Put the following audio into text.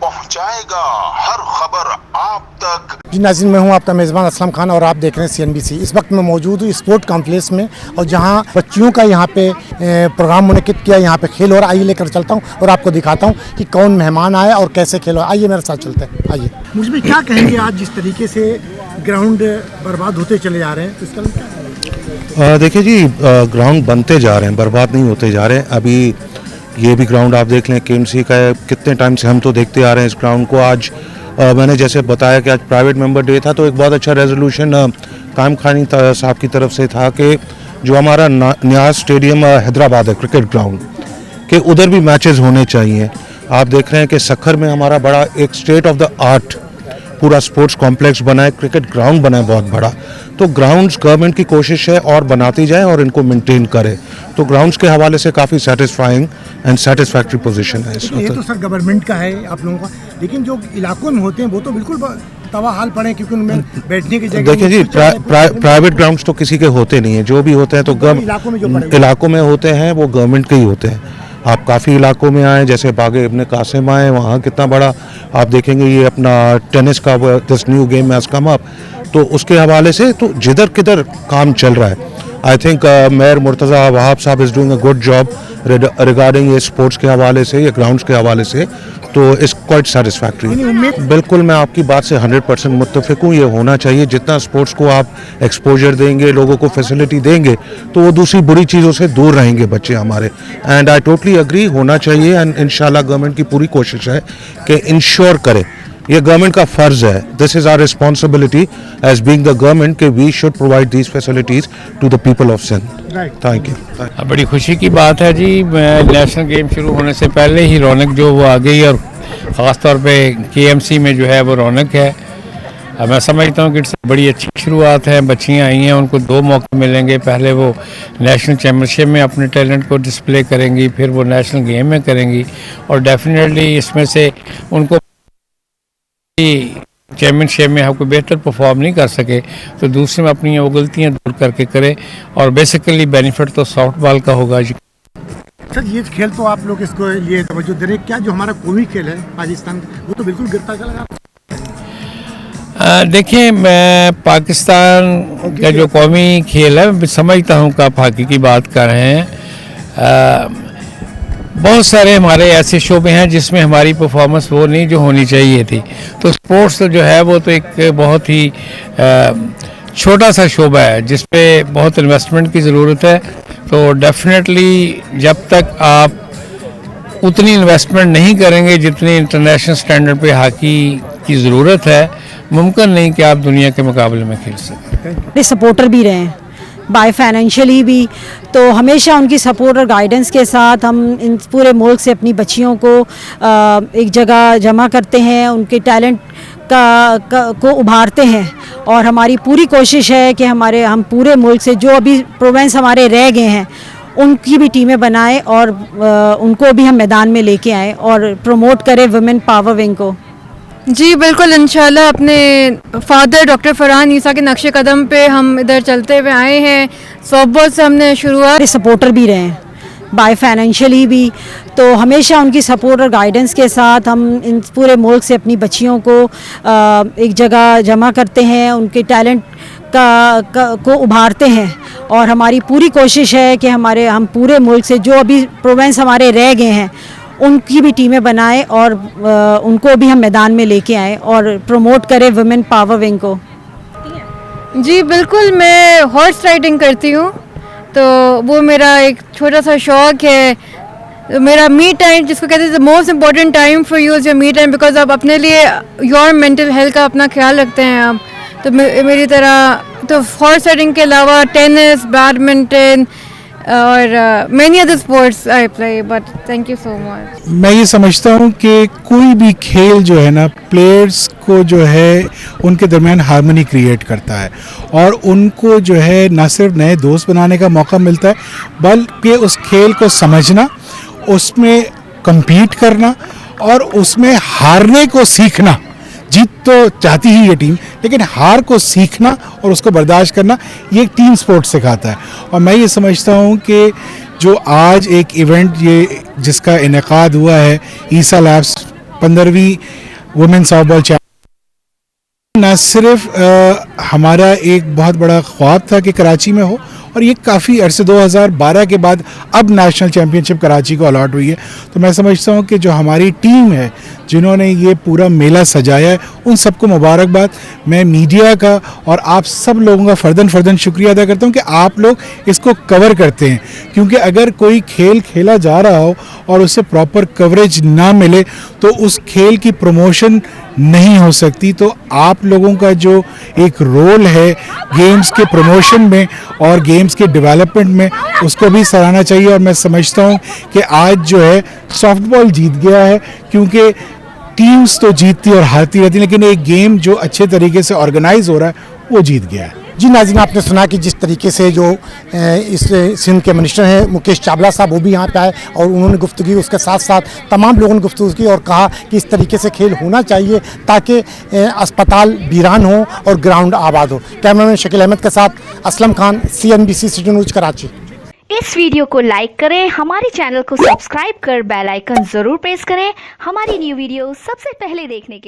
पहुंचाएगा हर खबर आप तक। जी नाज़रीन, मैं हूं आपका मेज़बान असलम खान और आप देख रहे हैं CNBC। इस वक्त मैं मौजूद हूं स्पोर्ट कॉम्प्लेक्स में और जहां बच्चियों का यहां पे प्रोग्राम मुनक़िद किया, यहां पे खेल हो रहा है। आइए लेकर चलता हूं और आपको दिखाता हूं कि कौन मेहमान आया और कैसे खेल हो। आइए मेरे साथ चलते हैं। आइए, मुझे क्या कहेंगे आज जिस तरीके से ग्राउंड बर्बाद होते चले जा रहे हैं, तो इसका क्या? देखिए जी, ग्राउंड बनते जा रहे हैं, बर्बाद नहीं होते जा रहे हैं। अभी ये भी ग्राउंड आप देख लें, KMC का है। कितने टाइम से हम तो देखते आ रहे हैं इस ग्राउंड को। आज मैंने जैसे बताया कि आज प्राइवेट मेंबर डे था, तो एक बहुत अच्छा रेजोल्यूशन कायम खानी साहब की तरफ से था कि जो हमारा न्याज स्टेडियम हैदराबाद है क्रिकेट ग्राउंड के, उधर भी मैचेस होने चाहिए। आप देख रहे हैं कि सखर में हमारा बड़ा एक स्टेट ऑफ द आर्ट पूरा स्पोर्ट्स कॉम्प्लेक्स बना है, क्रिकेट ग्राउंड बना है बहुत बड़ा। तो ग्राउंड्स गवर्नमेंट की कोशिश है और बनाती जाए और इनको मेंटेन करे। तो ग्राउंड्स के हवाले से काफ़ी सेटिस्फाइंग एंड सेटिस्फैक्ट्री पोजीशन है इस वक्त। ये तो सर गवर्नमेंट का है आप लोगों का, लेकिन जो इलाकों में होते हैं वो तो बिल्कुल तबाह हाल पड़े, क्योंकि उनमें बैठने की जगह। देखिए जी, प्राइवेट ग्राउंड्स तो किसी के होते नहीं है। जो भी होते हैं तो इलाकों में होते हैं, वो गवर्नमेंट के ही होते हैं। आप काफ़ी इलाकों में आए, जैसे बागे इब्ने कासिम आए, वहाँ कितना बड़ा आप देखेंगे ये अपना टेनिस का this new game has come up, तो उसके हवाले से तो जिधर किधर काम चल रहा है। I think mayor Murtaza Wahab साहब is doing a good job regarding ये स्पोर्ट्स के हवाले से, ये ग्राउंड्स के हवाले से, तो इट्स क्वाइट सेटिस्फैक्ट्री। बिल्कुल मैं आपकी बात से 100% मुत्तफिक हूँ। ये होना चाहिए। जितना स्पोर्ट्स को आप एक्सपोजर देंगे, लोगों को फैसिलिटी देंगे, तो वो दूसरी बुरी चीज़ों से दूर रहेंगे बच्चे हमारे। एंड आई टोटली अग्री, होना चाहिए। एंड इंशाल्लाह गवर्नमेंट की पूरी कोशिश है कि इंश्योर करे, ये गवर्नमेंट का फ़र्ज़ है। This is our responsibility as being the government कि we should provide these facilities to the people of Sindh. Thank you. बड़ी खुशी की बात है जी, नेशनल गेम शुरू होने से पहले ही रौनक जो वो आ गई, और ख़ास तौर पे KMC में जो है वो रौनक है। मैं समझता हूँ कि इट्स बड़ी अच्छी शुरुआत है। बच्चियाँ आई हैं, उनको 2 मौके मिलेंगे। पहले वो नेशनल चैम्पियनशिप में अपने टैलेंट को डिस्प्ले करेंगी, फिर वो नेशनल गेम में करेंगी, और डेफिनेटली इसमें से उनको चैम्पियनशिप में आपको बेहतर परफॉर्म नहीं कर सके तो दूसरे में अपनी वो गलतियाँ दूर करके करे, और बेसिकली बेनिफिट तो सॉफ्ट बॉल का होगा जी। सर ये खेल तो आप लोग इसको ये तवज्जो दे रहे, क्या जो हमारा कौमी खेल है पाकिस्तान वो तो बिल्कुल गिरता चला गया। देखिए, मैं पाकिस्तान का जो कौमी खेल है, समझता हूँ कि आप हॉकी की बात कर रहे हैं। बहुत सारे हमारे ऐसे शोबे हैं जिसमें हमारी परफॉर्मेंस वो नहीं जो होनी चाहिए थी। तो स्पोर्ट्स जो है वो तो एक बहुत ही छोटा सा शोबा है जिस पे बहुत इन्वेस्टमेंट की ज़रूरत है। तो डेफिनेटली जब तक आप उतनी इन्वेस्टमेंट नहीं करेंगे जितनी इंटरनेशनल स्टैंडर्ड पे हॉकी की ज़रूरत है, मुमकिन नहीं कि आप दुनिया के मुकाबले में खेल सकें। सपोर्टर भी रहे हैं बाय फाइनेंशियली भी, तो हमेशा उनकी सपोर्ट और गाइडेंस के साथ हम इन पूरे मुल्क से अपनी बच्चियों को एक जगह जमा करते हैं, उनके टैलेंट को उभारते हैं, और हमारी पूरी कोशिश है कि हम पूरे मुल्क से जो अभी प्रोविंस हमारे रह गए हैं उनकी भी टीमें बनाएं और उनको भी हम मैदान में लेके आएँ और प्रमोट करें वुमेन पावर विंग को। जी बिल्कुल, इंशाल्लाह अपने फादर डॉक्टर फरहान ईसा के नक्शे कदम पे हम इधर चलते हुए आए हैं। सॉफ्टबॉल से हमने शुरुआत। सपोर्टर भी रहे हैं बाय फाइनेंशियली भी, तो हमेशा उनकी सपोर्ट और गाइडेंस के साथ हम इन पूरे मुल्क से अपनी बच्चियों को एक जगह जमा करते हैं, उनके टैलेंट को उभारते हैं, और हमारी पूरी कोशिश है कि हम पूरे मुल्क से जो अभी प्रोविंस हमारे रह गए हैं उनकी भी टीमें बनाएं और उनको भी हम मैदान में लेके आएँ और प्रमोट करें वुमेन पावर विंग को। जी बिल्कुल, मैं हॉर्स राइडिंग करती हूँ, तो वो मेरा एक छोटा सा शौक़ है। मेरा मी टाइम जिसको कहते हैं the most important time for you is your me time, because आप अपने लिए योर मेंटल हेल्थ का अपना ख्याल रखते हैं आप। तो मेरी तरह तो हॉर्स राइडिंग के अलावा टेनिस, बैडमिंटन और many other sports I play, but thank you so much. मैं ये समझता हूँ कि कोई भी खेल जो है ना, प्लेयर्स को जो है उनके दरमियान हार्मनी क्रिएट करता है, और उनको जो है ना सिर्फ नए दोस्त बनाने का मौका मिलता है, बल्कि उस खेल को समझना, उसमें compete करना और उसमें हारने को सीखना। जीत तो चाहती ही ये टीम, लेकिन हार को सीखना और उसको बर्दाश्त करना ये एक टीम स्पोर्ट सिखाता है। और मैं ये समझता हूँ कि जो आज एक इवेंट ये जिसका इनेकाद हुआ है ईसा लैब्स 15वीं वुमेन सॉफ्टबॉल चैंपियन। न सिर्फ हमारा एक बहुत बड़ा ख्वाब था कि कराची में हो, और ये काफ़ी अरसे 2012 के बाद अब नेशनल चैम्पियनशिप कराची को अलॉट हुई है। तो मैं समझता हूँ कि जो हमारी टीम है जिन्होंने ये पूरा मेला सजाया है, उन सबको मुबारकबाद। मैं मीडिया का और आप सब लोगों का फ़र्दन शुक्रिया अदा करता हूँ कि आप लोग इसको कवर करते हैं, क्योंकि अगर कोई खेल खेला जा रहा हो और उसे प्रॉपर कवरेज ना मिले तो उस खेल की प्रमोशन नहीं हो सकती। तो आप लोगों का जो एक रोल है गेम्स के प्रमोशन में और गेम्स के डेवलपमेंट में, उसको भी सराहना चाहिए। और मैं समझता हूँ कि आज जो है सॉफ्टबॉल जीत गया है, क्योंकि टीम्स तो जीतती और हारती रहती, लेकिन एक गेम जो अच्छे तरीके से ऑर्गेनाइज हो रहा है वो जीत गया है। जी नाज़रीन, आपने सुना कि जिस तरीके से जो इस सिंध के मिनिस्टर हैं मुकेश चावला साहब, वो भी यहाँ पे आए और उन्होंने गुफ्तगू, उसके साथ साथ तमाम लोगों ने गुफ्तगू की और कहा कि इस तरीके से खेल होना चाहिए ताकि अस्पताल वीरान हो और ग्राउंड आबाद हो। कैमरामैन शकील अहमद के साथ Aslam Khan, CNBC city news Karachi. इस वीडियो को लाइक करें, हमारे चैनल को सब्सक्राइब कर बेल आइकन जरूर प्रेस करें हमारी न्यू वीडियो सबसे पहले देखने के लिए।